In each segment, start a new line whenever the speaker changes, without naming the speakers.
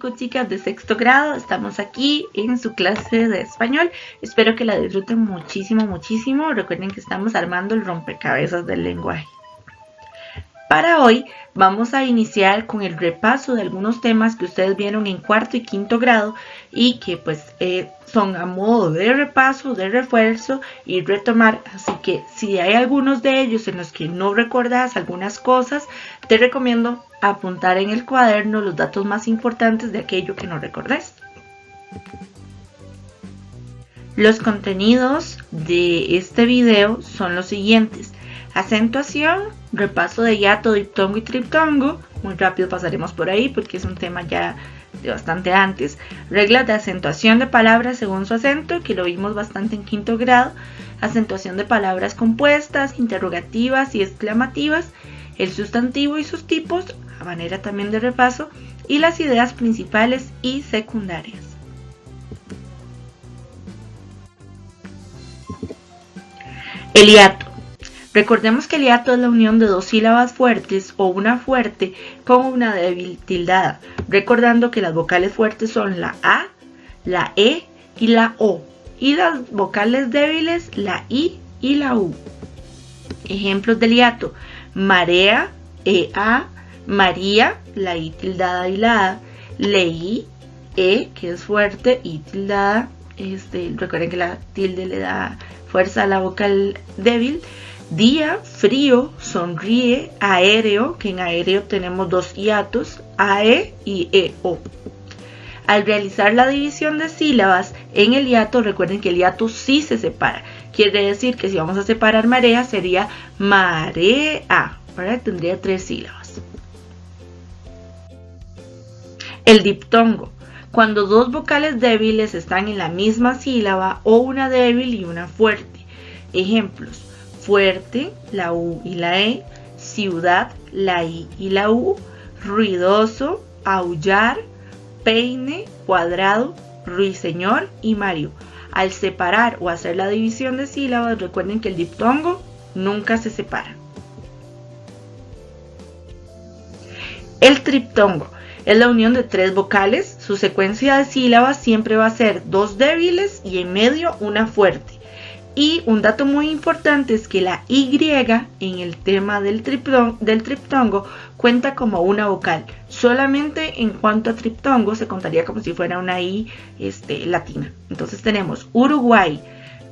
chicos, chicas de sexto grado, estamos aquí en su clase de español. Espero que la disfruten muchísimo, muchísimo. Recuerden que estamos armando el rompecabezas del lenguaje. Para hoy vamos a iniciar con el repaso de algunos temas que ustedes vieron en cuarto y quinto grado y que pues son a modo de repaso, de refuerzo y retomar. Así que si hay algunos de ellos en los que no recuerdas algunas cosas, te recomiendo apuntar en el cuaderno los datos más importantes de aquello que no recordes. Los contenidos de este video son los siguientes: acentuación, repaso de hiato, diptongo y triptongo. Muy rápido pasaremos por ahí porque es un tema ya de bastante antes. Reglas de acentuación de palabras según su acento, que lo vimos bastante en quinto grado. Acentuación de palabras compuestas, interrogativas y exclamativas. El sustantivo y sus tipos, a manera también de repaso. Y las ideas principales y secundarias. El hiato. Recordemos que el hiato es la unión de dos sílabas fuertes o una fuerte con una débil tildada, recordando que las vocales fuertes son la A, la E y la O, y las vocales débiles la I y la U. Ejemplos del hiato: marea, EA, María, la I tildada y la A, leí, E, que es fuerte, I tildada, recuerden que la tilde le da fuerza a la vocal débil. Día, frío, sonríe, aéreo, que en aéreo tenemos dos hiatos, AE y EO. Al realizar la división de sílabas en el hiato, recuerden que el hiato sí se separa. Quiere decir que si vamos a separar marea sería marea, ¿verdad? Tendría 3 sílabas. El diptongo. Cuando dos vocales débiles están en la misma sílaba o una débil y una fuerte. Ejemplos: fuerte, la U y la E, ciudad, la I y la U, ruidoso, aullar, peine, cuadrado, ruiseñor y Mario. Al separar o hacer la división de sílabas, recuerden que el diptongo nunca se separa. El triptongo es la unión de 3 vocales. Su secuencia de sílabas siempre va a ser 2 débiles y en medio una fuerte. Y un dato muy importante es que la Y en el tema del triptongo cuenta como una vocal. Solamente en cuanto a triptongo se contaría como si fuera una I latina. Entonces tenemos Uruguay,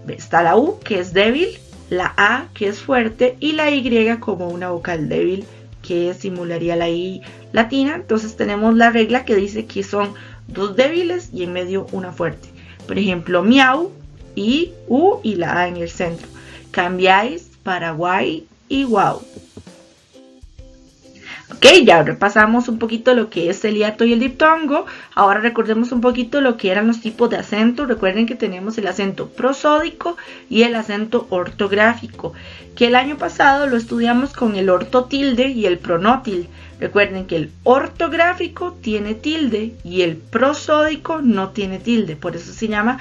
está la U que es débil, la A que es fuerte y la Y como una vocal débil que simularía la I latina. Entonces tenemos la regla que dice que son 2 débiles y en medio una fuerte. Por ejemplo, miau, I, U y la A en el centro. Cambiáis, Paraguay y wow. Ok, ya repasamos un poquito lo que es el hiato y el diptongo. Ahora recordemos un poquito lo que eran los tipos de acento. Recuerden que tenemos el acento prosódico y el acento ortográfico, que el año pasado lo estudiamos con el ortotilde y el pronótil. Recuerden que el ortográfico tiene tilde y el prosódico no tiene tilde. Por eso se llama,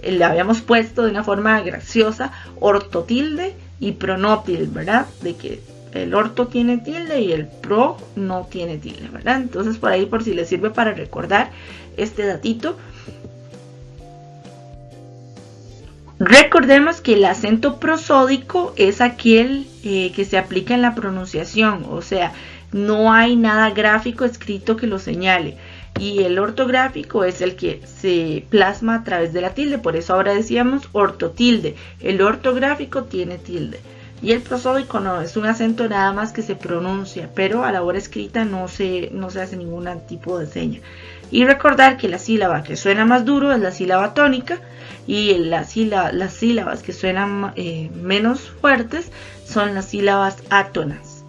le habíamos puesto de una forma graciosa, ortotilde y pronótil, ¿verdad? De que el orto tiene tilde y el pro no tiene tilde, ¿verdad? Entonces por ahí, por si les sirve para recordar este datito. Recordemos que el acento prosódico es aquel que se aplica en la pronunciación, o sea, no hay nada gráfico escrito que lo señale. Y el ortográfico es el que se plasma a través de la tilde, por eso ahora decíamos ortotilde. El ortográfico tiene tilde. Y el prosódico no, es un acento nada más que se pronuncia, pero a la hora escrita no se hace ningún tipo de seña. Y recordar que la sílaba que suena más duro es la sílaba tónica y las sílabas que suenan menos fuertes son las sílabas átonas.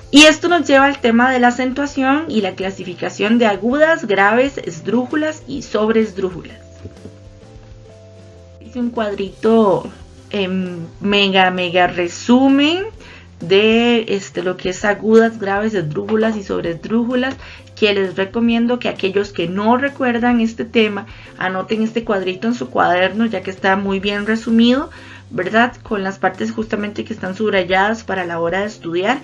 Y esto nos lleva al tema de la acentuación y la clasificación de agudas, graves, esdrújulas y sobreesdrújulas. Hice un cuadrito mega resumen de lo que es agudas, graves, esdrújulas y sobreesdrújulas, que les recomiendo que aquellos que no recuerdan este tema anoten este cuadrito en su cuaderno, ya que está muy bien resumido, ¿verdad? Con las partes justamente que están subrayadas para la hora de estudiar.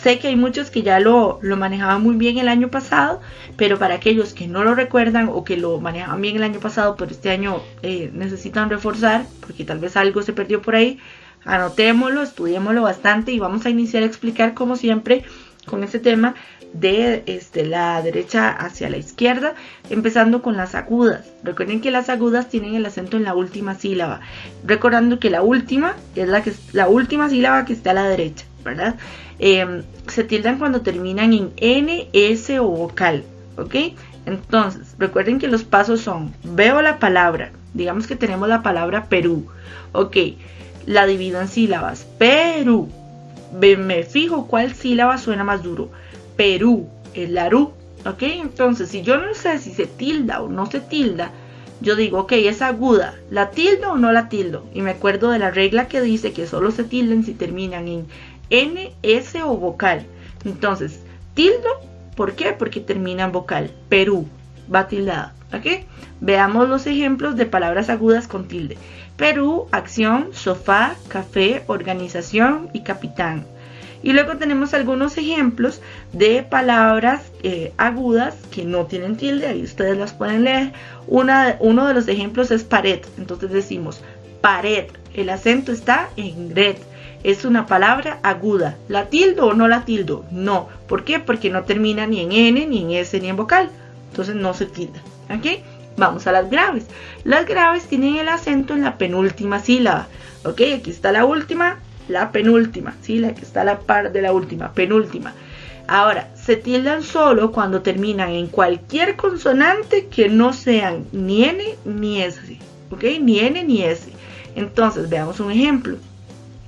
sé que hay muchos que ya lo manejaban muy bien el año pasado, pero para aquellos que no lo recuerdan o que lo manejaban bien el año pasado, pero este año necesitan reforzar, porque tal vez algo se perdió por ahí, anotémoslo, estudiémoslo bastante y vamos a iniciar a explicar como siempre con este tema de la derecha hacia la izquierda, empezando con las agudas. Recuerden que las agudas tienen el acento en la última sílaba, recordando que la última es la última sílaba que está a la derecha, ¿verdad? Se tildan cuando terminan en N, S o vocal, ¿ok? Entonces, recuerden que los pasos son, veo la palabra, digamos que tenemos la palabra Perú, ok, la divido en sílabas, Perú, me fijo cuál sílaba suena más duro, Perú, el Larú, ok, entonces si yo no sé si se tilda o no se tilda, yo digo, ok, es aguda, ¿la tildo o no la tildo? Y me acuerdo de la regla que dice que solo se tilden si terminan en N, S o vocal. Entonces, tildo, ¿por qué? Porque termina en vocal. Perú, va tildada, ¿ok? Veamos los ejemplos de palabras agudas con tilde. Perú, acción, sofá, café, organización y capitán. Y luego tenemos algunos ejemplos de palabras agudas que no tienen tilde, ahí ustedes las pueden leer. Uno de los ejemplos es pared, entonces decimos pared, el acento está en red. Es una palabra aguda. ¿La tildo o no la tildo? No. ¿Por qué? Porque no termina ni en N, ni en S, ni en vocal. Entonces no se tilda. ¿Ok? Vamos a las graves. Las graves tienen el acento en la penúltima sílaba. ¿Ok? Aquí está la última, la penúltima. ¿Sí? La que está a la par de la última, penúltima. Ahora, se tildan solo cuando terminan en cualquier consonante que no sean ni N ni S. ¿Ok? Ni N ni S. Entonces, veamos un ejemplo.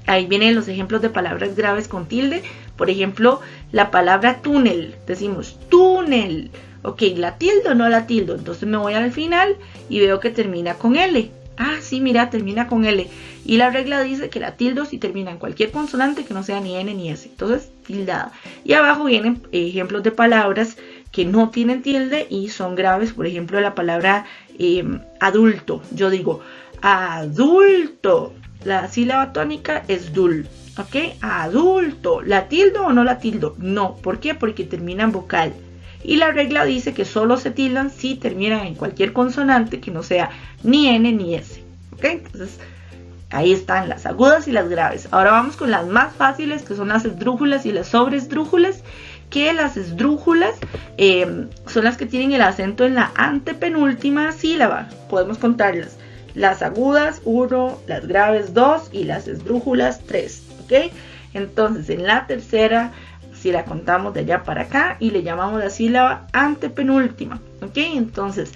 Ahí vienen los ejemplos de palabras graves con tilde. Por ejemplo, la palabra túnel. Decimos túnel. Ok, ¿la tildo o no la tildo? Entonces me voy al final y veo que termina con L. Ah, sí, mira, termina con L. Y la regla dice que la tildo si termina en cualquier consonante que no sea ni N ni S. Entonces, tildada. Y abajo vienen ejemplos de palabras que no tienen tilde y son graves. Por ejemplo, la palabra adulto. Yo digo adulto. La sílaba tónica es dul, ¿ok? Adulto. ¿La tildo o no la tildo? No. ¿Por qué? Porque termina en vocal. Y la regla dice que solo se tildan si terminan en cualquier consonante que no sea ni N ni S, ¿ok? Entonces, ahí están las agudas y las graves. Ahora vamos con las más fáciles, que son las esdrújulas y las sobresdrújulas. Que las esdrújulas son las que tienen el acento en la antepenúltima sílaba. Podemos contarlas. Las agudas 1, las graves 2 y las esdrújulas 3, ¿ok? Entonces en la tercera, si la contamos de allá para acá y le llamamos la sílaba antepenúltima, ¿ok? Entonces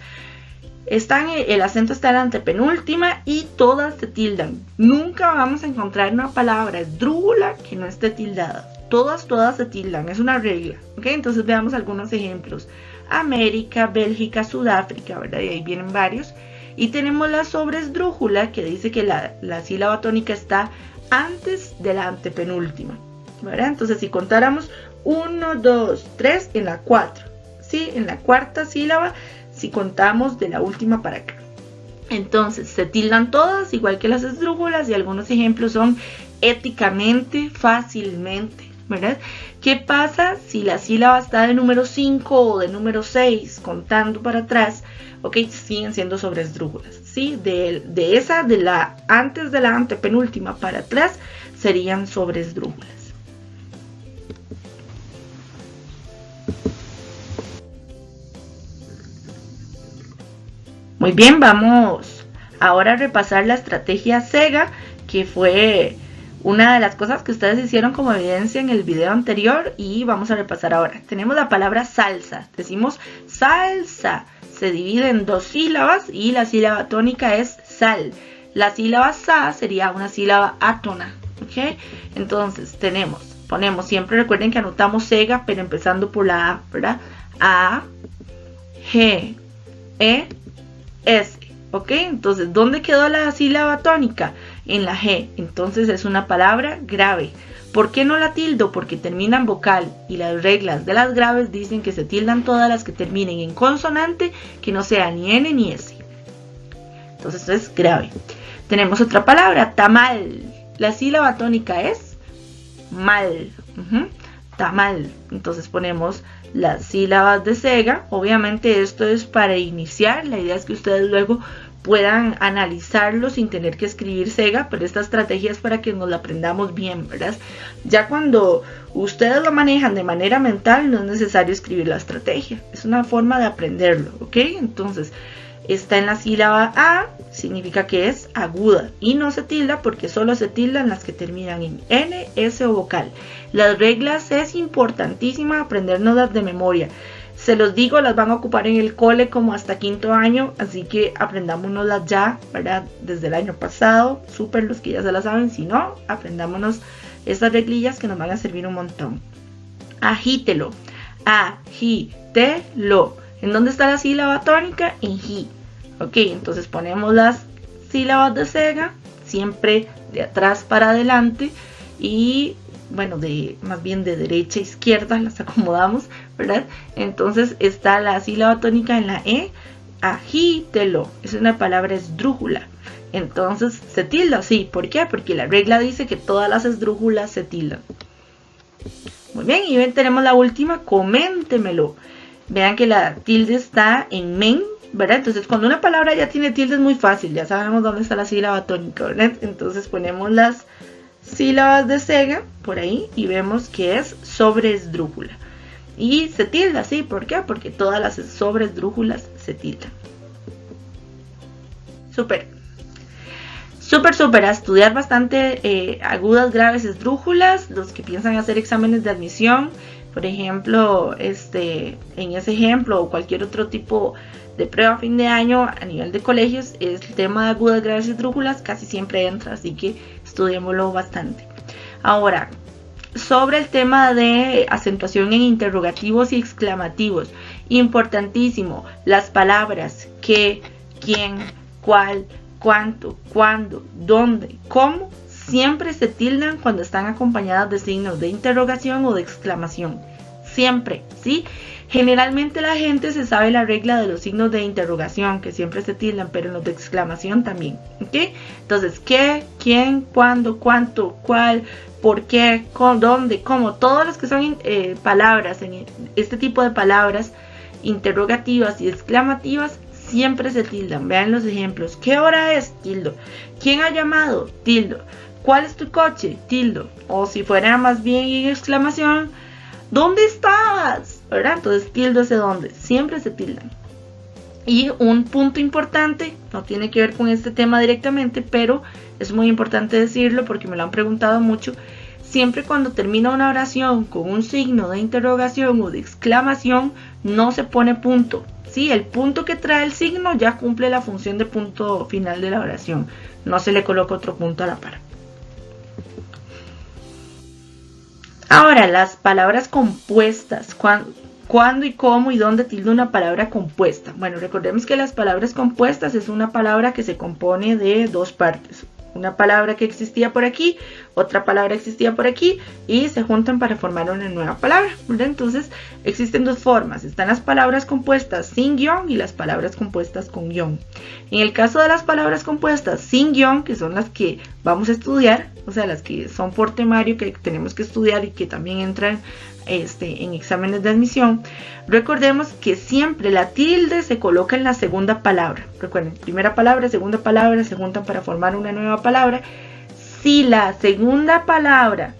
el acento está en la antepenúltima y todas se tildan. Nunca vamos a encontrar una palabra esdrújula que no esté tildada. Todas se tildan, es una regla, ¿ok? Entonces veamos algunos ejemplos. América, Bélgica, Sudáfrica, ¿verdad? Y ahí vienen varios. Y tenemos la sobresdrújula que dice que la sílaba tónica está antes de la antepenúltima, ¿verdad? Entonces si contáramos 1, 2, 3 en la 4, ¿sí? En la cuarta sílaba si contamos de la última para acá. Entonces se tildan todas igual que las esdrújulas y algunos ejemplos son éticamente, fácilmente, ¿verdad? ¿Qué pasa si la sílaba está de número 5 o de número 6 contando para atrás? Ok, siguen siendo sobresdrújulas, ¿sí? Antes de la antepenúltima para atrás serían sobresdrújulas. Muy bien, vamos ahora a repasar la estrategia Sega, que fue una de las cosas que ustedes hicieron como evidencia en el video anterior y vamos a repasar ahora. Tenemos la palabra salsa, decimos salsa. Se divide en 2 sílabas y la sílaba tónica es sal. La sílaba sa sería una sílaba átona, ¿ok? Entonces ponemos, siempre recuerden que anotamos Sega, pero empezando por la A, ¿verdad? A, G, E, S, ¿ok? Entonces, ¿dónde quedó la sílaba tónica? En la G, entonces es una palabra grave. ¿Por qué no la tildo? Porque termina en vocal y las reglas de las graves dicen que se tildan todas las que terminen en consonante que no sea ni N ni S. Entonces esto es grave. Tenemos otra palabra, tamal. La sílaba tónica es mal. tamal. Entonces ponemos las sílabas de sega. Obviamente esto es para iniciar, la idea es que ustedes luego puedan analizarlo sin tener que escribir sega, pero esta estrategia es para que nos la aprendamos bien, ¿verdad? Ya cuando ustedes lo manejan de manera mental, no es necesario escribir la estrategia, es una forma de aprenderlo, ¿ok? Entonces, está en la sílaba A, significa que es aguda y no se tilda porque solo se tildan las que terminan en N, S o vocal. Las reglas es importantísima aprendernoslas de memoria. Se los digo, las van a ocupar en el cole como hasta quinto año, así que aprendámonoslas ya, ¿verdad? Desde el año pasado, súper los que ya se las saben, si no, aprendámonos estas reglillas que nos van a servir un montón. Agítelo, agítelo. ¿En dónde está la sílaba tónica? En ji. Ok, entonces ponemos las sílabas de sega, siempre de atrás para adelante y bueno, más bien de derecha a izquierda las acomodamos, ¿verdad? Entonces está la sílaba tónica en la E, agítelo, es una palabra esdrújula. Entonces se tilda, sí, ¿por qué? Porque la regla dice que todas las esdrújulas se tildan. Muy bien, y ven, tenemos la última, coméntemelo. Vean que la tilde está en men, ¿verdad? Entonces cuando una palabra ya tiene tilde es muy fácil, ya sabemos dónde está la sílaba tónica, ¿verdad? Entonces ponemos las sílabas de sega por ahí y vemos que es sobresdrújula. Y se tilda, ¿sí? ¿Por qué? Porque todas las sobresdrújulas se tildan. Súper. Súper, a estudiar bastante agudas, graves, esdrújulas. Los que piensan hacer exámenes de admisión, por ejemplo, en ese ejemplo o cualquier otro tipo de prueba a fin de año a nivel de colegios, el tema de agudas, graves y esdrújulas casi siempre entra, así que estudiémoslo bastante. Ahora, sobre el tema de acentuación en interrogativos y exclamativos, importantísimo, las palabras qué, quién, cuál, cuánto, cuándo, dónde, cómo, siempre se tildan cuando están acompañadas de signos de interrogación o de exclamación. Siempre, ¿sí? Generalmente la gente se sabe la regla de los signos de interrogación, que siempre se tildan, pero en los de exclamación también, ¿ok? Entonces, ¿qué, quién, cuándo, cuánto, cuál, por qué, dónde, cómo? Todas las que son palabras, en este tipo de palabras interrogativas y exclamativas, siempre se tildan. Vean los ejemplos. ¿Qué hora es? Tildo. ¿Quién ha llamado? Tildo. ¿Cuál es tu coche? Tildo. O si fuera más bien en exclamación, ¿dónde estás? ¿Verdad? Entonces tildo ese dónde. Siempre se tildan. Y un punto importante, no tiene que ver con este tema directamente, pero es muy importante decirlo porque me lo han preguntado mucho. Siempre cuando termina una oración con un signo de interrogación o de exclamación, no se pone punto. ¿Sí? El punto que trae el signo ya cumple la función de punto final de la oración. No se le coloca otro punto a la par. Ahora, las palabras compuestas. ¿Cuándo y cómo y dónde tilda una palabra compuesta? Bueno, recordemos que las palabras compuestas es una palabra que se compone de dos partes. Una palabra que existía por aquí, otra palabra existía por aquí y se juntan para formar una nueva palabra, ¿verdad? Entonces existen dos formas, están las palabras compuestas sin guión y las palabras compuestas con guión. En el caso de las palabras compuestas sin guión, que son las que vamos a estudiar, o sea, las que son por temario que tenemos que estudiar y que también entran en exámenes de admisión, recordemos que siempre la tilde se coloca en la segunda palabra. Recuerden, primera palabra, segunda palabra, se juntan para formar una nueva palabra. Si la segunda palabra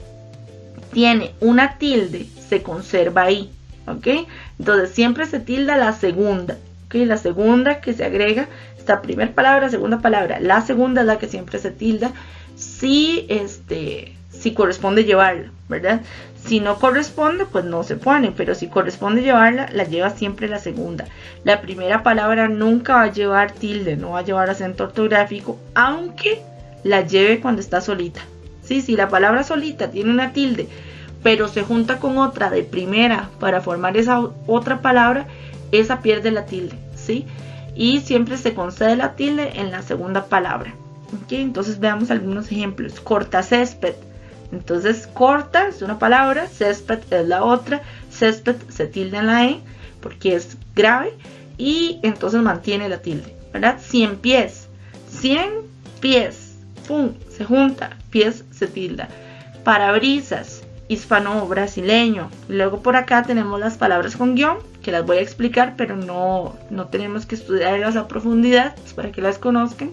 tiene una tilde, se conserva ahí, ¿ok? Entonces siempre se tilda la segunda, ¿ok? La segunda que se agrega, esta primera palabra, segunda palabra, la segunda es la que siempre se tilda si corresponde llevarla, ¿verdad? Si no corresponde, pues no se pone, pero si corresponde llevarla, la lleva siempre la segunda. La primera palabra nunca va a llevar tilde, no va a llevar acento ortográfico, aunque la lleve cuando está solita. ¿Sí? Si la palabra solita tiene una tilde, pero se junta con otra de primera para formar esa otra palabra, esa pierde la tilde, ¿sí? Y siempre se concede la tilde en la segunda palabra. ¿Ok? Entonces veamos algunos ejemplos. Cortacésped. Entonces corta es una palabra, césped es la otra, césped se tilda en la E porque es grave y entonces mantiene la tilde, ¿verdad? 100 pies, 100 pies, pum, se junta, pies se tilda. Parabrisas, hispano-brasileño. Luego por acá tenemos las palabras con guión, que las voy a explicar, pero no tenemos que estudiarlas a profundidad, pues para que las conozcan.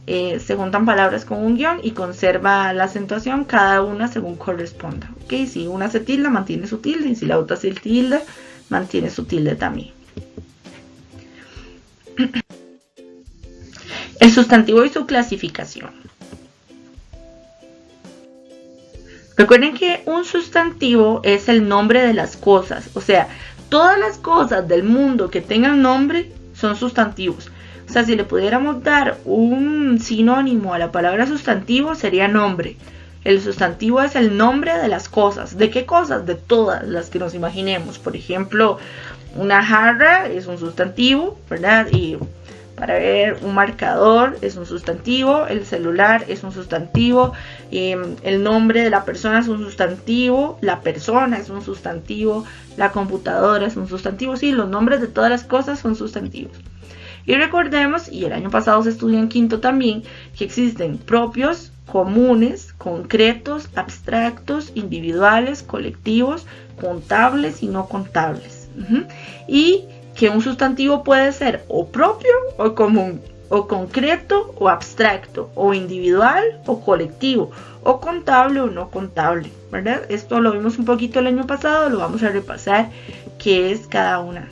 Se juntan palabras con un guión y conserva la acentuación cada una según corresponda. ¿Okay? Si una se tilda, mantiene su tilde, y si la otra se tilda, mantiene su tilde también. El sustantivo y su clasificación. Recuerden que un sustantivo es el nombre de las cosas, o sea, todas las cosas del mundo que tengan nombre son sustantivos. O sea, si le pudiéramos dar un sinónimo a la palabra sustantivo, sería nombre. El sustantivo es el nombre de las cosas. ¿De qué cosas? De todas las que nos imaginemos. Por ejemplo, una jarra es un sustantivo, ¿verdad? Y para ver, un marcador es un sustantivo, el celular es un sustantivo, el nombre de la persona es un sustantivo, la persona es un sustantivo, la computadora es un sustantivo. Sí, los nombres de todas las cosas son sustantivos. Y recordemos, y el año pasado se estudió en quinto también, que existen propios, comunes, concretos, abstractos, individuales, colectivos, contables y no contables. Y que un sustantivo puede ser o propio o común, o concreto o abstracto, o individual o colectivo, o contable o no contable, ¿verdad? Esto lo vimos un poquito el año pasado, lo vamos a repasar, qué es cada una.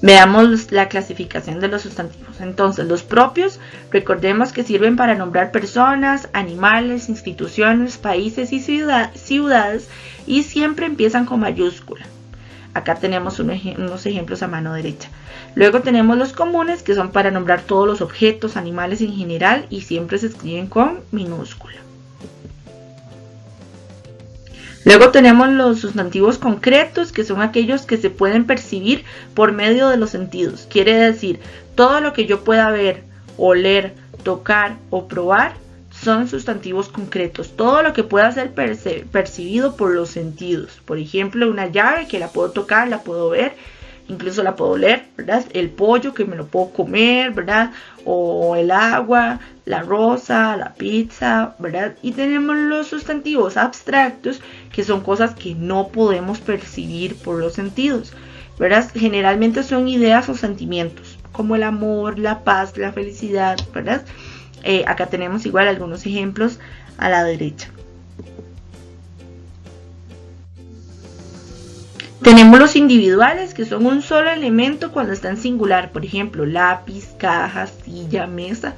Veamos la clasificación de los sustantivos. Entonces, los propios, recordemos que sirven para nombrar personas, animales, instituciones, países y ciudades, y siempre empiezan con mayúscula. Acá tenemos unos ejemplos a mano derecha. Luego tenemos los comunes, que son para nombrar todos los objetos, animales en general, y siempre se escriben con minúscula. Luego tenemos los sustantivos concretos, que son aquellos que se pueden percibir por medio de los sentidos. Quiere decir, todo lo que yo pueda ver, oler, tocar o probar son sustantivos concretos. Todo lo que pueda ser percibido por los sentidos. Por ejemplo, una llave que la puedo tocar, la puedo ver, incluso la puedo oler, ¿verdad? El pollo que me lo puedo comer, ¿verdad? O el agua, la rosa, la pizza, ¿verdad? Y tenemos los sustantivos abstractos, que son cosas que no podemos percibir por los sentidos, ¿verdad? Generalmente son ideas o sentimientos, como el amor, la paz, la felicidad, ¿verdad? Acá tenemos igual algunos ejemplos a la derecha. Tenemos los individuales, que son un solo elemento cuando está en singular, por ejemplo, lápiz, caja, silla, mesa.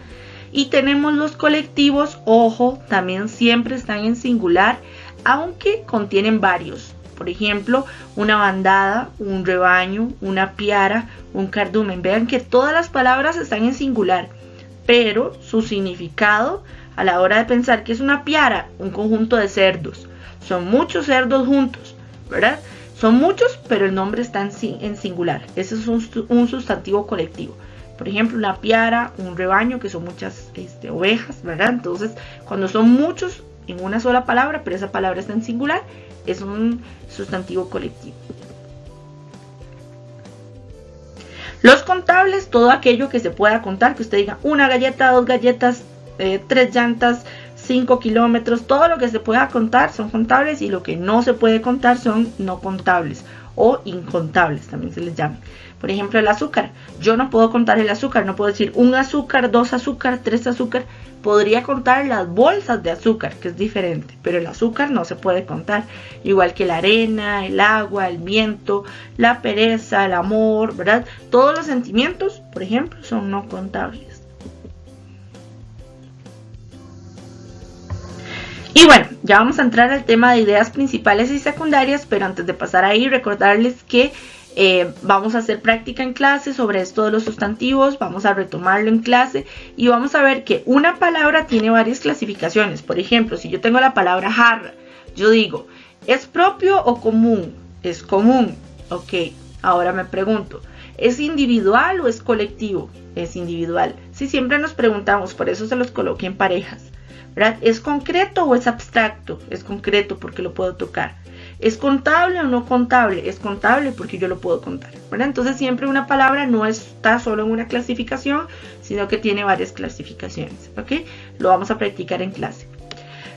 Y tenemos los colectivos, ojo, también siempre están en singular, aunque contienen varios. Por ejemplo, una bandada, un rebaño, una piara, un cardumen. Vean que todas las palabras están en singular, pero su significado a la hora de pensar que es una piara, un conjunto de cerdos. Son muchos cerdos juntos, ¿verdad? Son muchos, pero el nombre está en singular. Ese es un sustantivo colectivo. Por ejemplo, una piara, un rebaño, que son muchas ovejas, ¿verdad? Entonces, cuando son muchos en una sola palabra, pero esa palabra está en singular, es un sustantivo colectivo. Los contables, todo aquello que se pueda contar, que usted diga una galleta, 2 galletas, 3 llantas, 5 kilómetros, todo lo que se pueda contar son contables, y lo que no se puede contar son no contables o incontables, también se les llama. Por ejemplo, el azúcar. Yo no puedo contar el azúcar, no puedo decir un azúcar, 2 azúcar, 3 azúcar. Podría contar las bolsas de azúcar, que es diferente, pero el azúcar no se puede contar. Igual que la arena, el agua, el viento, la pereza, el amor, ¿verdad? Todos los sentimientos, por ejemplo, son no contables. Y bueno, ya vamos a entrar al tema de ideas principales y secundarias, pero antes de pasar ahí, recordarles que vamos a hacer práctica en clase sobre esto de los sustantivos, vamos a retomarlo en clase y vamos a ver que una palabra tiene varias clasificaciones. Por ejemplo, si yo tengo la palabra jarra, yo digo, ¿es propio o común? Es común. Ok, ahora me pregunto, ¿es individual o es colectivo? Es individual. Si siempre nos preguntamos, por eso se los coloqué en parejas, ¿verdad? ¿Es concreto o es abstracto? Es concreto porque lo puedo tocar. ¿Es contable o no contable? Es contable porque yo lo puedo contar, ¿verdad? Entonces siempre una palabra no está solo en una clasificación, sino que tiene varias clasificaciones, ¿ok? Lo vamos a practicar en clase.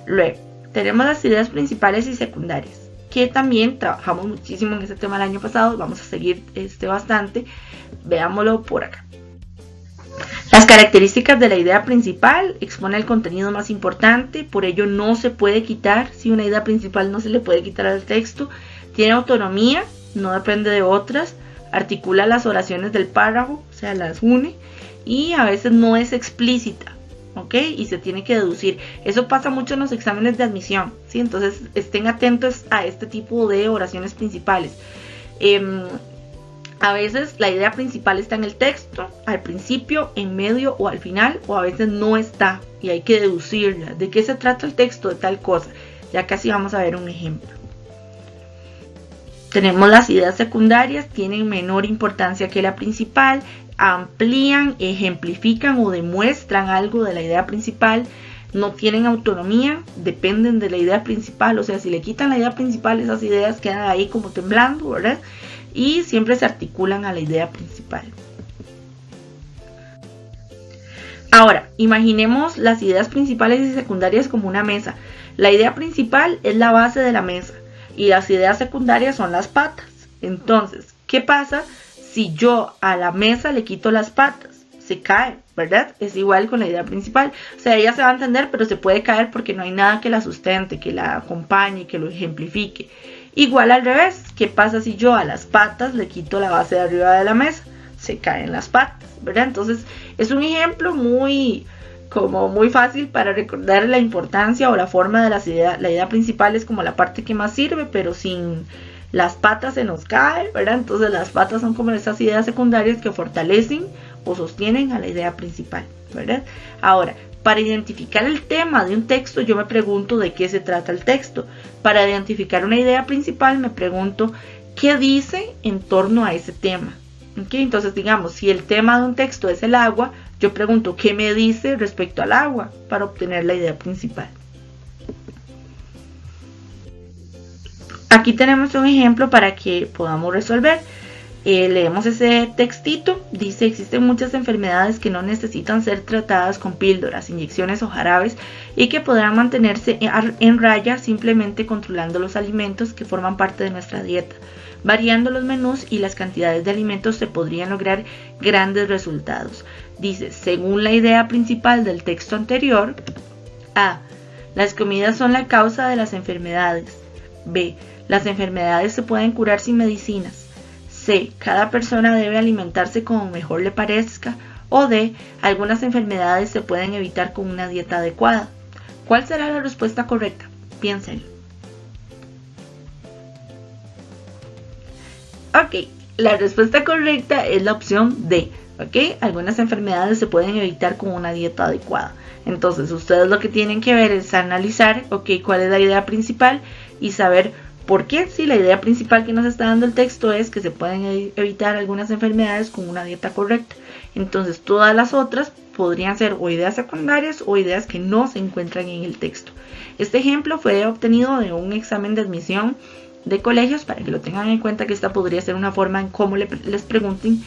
Luego, tenemos las ideas principales y secundarias, que también trabajamos muchísimo en este tema el año pasado. Vamos a seguir bastante. Veámoslo por acá. Las características de la idea principal: expone el contenido más importante, por ello no se puede quitar. Si una idea principal no se le puede quitar al texto. Tiene autonomía, no depende de otras. Articula las oraciones del párrafo, o sea, las une. Y a veces no es explícita, ¿ok? Y se tiene que deducir. Eso pasa mucho en los exámenes de admisión, ¿sí? Entonces estén atentos a este tipo de oraciones principales. A veces la idea principal está en el texto, al principio, en medio o al final, o a veces no está y hay que deducirla. ¿De qué se trata el texto? De tal cosa. Ya casi vamos a ver un ejemplo. Tenemos las ideas secundarias, tienen menor importancia que la principal, amplían, ejemplifican o demuestran algo de la idea principal, no tienen autonomía, dependen de la idea principal. O sea, si le quitan la idea principal, esas ideas quedan ahí como temblando, ¿verdad? Y siempre se articulan a la idea principal. Ahora, imaginemos las ideas principales y secundarias como una mesa. La idea principal es la base de la mesa y las ideas secundarias son las patas. Entonces, ¿qué pasa si yo a la mesa le quito las patas? Se cae, ¿verdad? Es igual con la idea principal. O sea, ella se va a entender, pero se puede caer porque no hay nada que la sustente, que la acompañe, que lo ejemplifique. Igual al revés, ¿qué pasa si yo a las patas le quito la base de arriba de la mesa? Se caen las patas, ¿verdad? Entonces es un ejemplo muy fácil para recordar la importancia o la forma de las ideas. La idea principal es como la parte que más sirve, pero sin las patas se nos cae, ¿verdad? Entonces las patas son como esas ideas secundarias que fortalecen o sostienen a la idea principal, ¿verdad? Ahora, para identificar el tema de un texto, yo me pregunto de qué se trata el texto. Para identificar una idea principal, me pregunto qué dice en torno a ese tema. ¿Okay? Entonces, digamos, si el tema de un texto es el agua, yo pregunto qué me dice respecto al agua para obtener la idea principal. Aquí tenemos un ejemplo para que podamos resolver. Leemos ese textito. Dice: existen muchas enfermedades que no necesitan ser tratadas con píldoras, inyecciones o jarabes y que podrán mantenerse en raya simplemente controlando los alimentos que forman parte de nuestra dieta. Variando los menús y las cantidades de alimentos se podrían lograr grandes resultados. Dice: según la idea principal del texto anterior, A. Las comidas son la causa de las enfermedades. B. Las enfermedades se pueden curar sin medicinas. C. Cada persona debe alimentarse como mejor le parezca. O D. Algunas enfermedades se pueden evitar con una dieta adecuada. ¿Cuál será la respuesta correcta? Piénsenlo. Ok, la respuesta correcta es la opción D. Ok, algunas enfermedades se pueden evitar con una dieta adecuada. Entonces, ustedes lo que tienen que ver es analizar, ok, cuál es la idea principal y saber por qué. Si la idea principal que nos está dando el texto es que se pueden evitar algunas enfermedades con una dieta correcta. Entonces, todas las otras podrían ser o ideas secundarias o ideas que no se encuentran en el texto. Este ejemplo fue obtenido de un examen de admisión de colegios, para que lo tengan en cuenta, que esta podría ser una forma en cómo les pregunten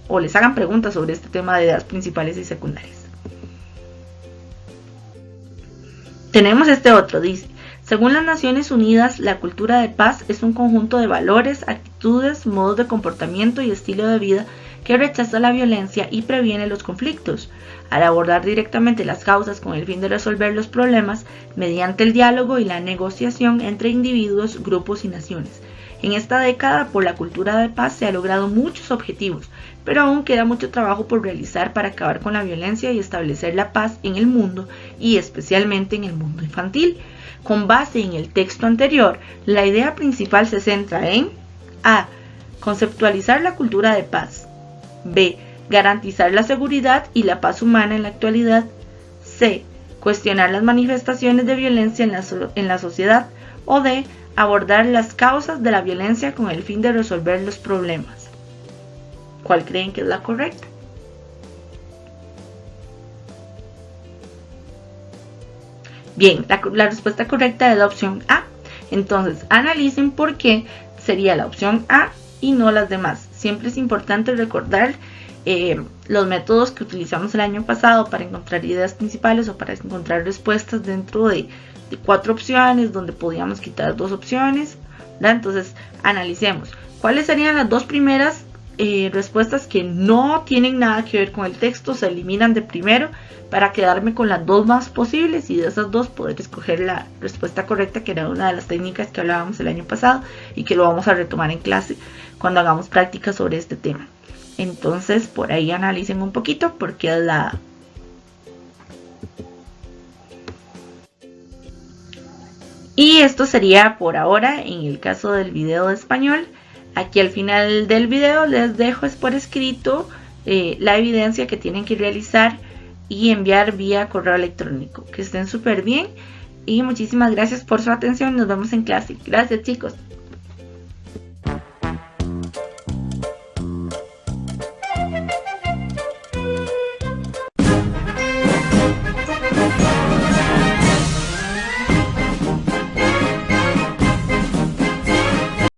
o les hagan preguntas sobre este tema de ideas principales y secundarias. Tenemos este otro, dice: según las Naciones Unidas, la cultura de paz es un conjunto de valores, actitudes, modos de comportamiento y estilo de vida que rechaza la violencia y previene los conflictos, al abordar directamente las causas con el fin de resolver los problemas mediante el diálogo y la negociación entre individuos, grupos y naciones. En esta década, por la cultura de paz se han logrado muchos objetivos, pero aún queda mucho trabajo por realizar para acabar con la violencia y establecer la paz en el mundo y especialmente en el mundo infantil. Con base en el texto anterior, la idea principal se centra en A. Conceptualizar la cultura de paz. B. Garantizar la seguridad y la paz humana en la actualidad. C. Cuestionar las manifestaciones de violencia en la sociedad. O D. Abordar las causas de la violencia con el fin de resolver los problemas. ¿Cuál creen que es la correcta? Bien, la respuesta correcta es la opción A. Entonces, analicen por qué sería la opción A y no las demás. Siempre es importante recordar los métodos que utilizamos el año pasado para encontrar ideas principales o para encontrar respuestas dentro de 4 opciones donde podíamos quitar 2 opciones, ¿verdad? Entonces analicemos cuáles serían las 2 primeras respuestas que no tienen nada que ver con el texto, se eliminan de primero para quedarme con las 2 más posibles y de esas 2 poder escoger la respuesta correcta, que era una de las técnicas que hablábamos el año pasado y que lo vamos a retomar en clase cuando hagamos prácticas sobre este tema. Entonces por ahí analicen un poquito porque es la... Y esto sería por ahora en el caso del video de español. Aquí al final del video les dejo por escrito la evidencia que tienen que realizar y enviar vía correo electrónico. Que estén súper bien y muchísimas gracias por su atención. Nos vemos en clase. Gracias, chicos.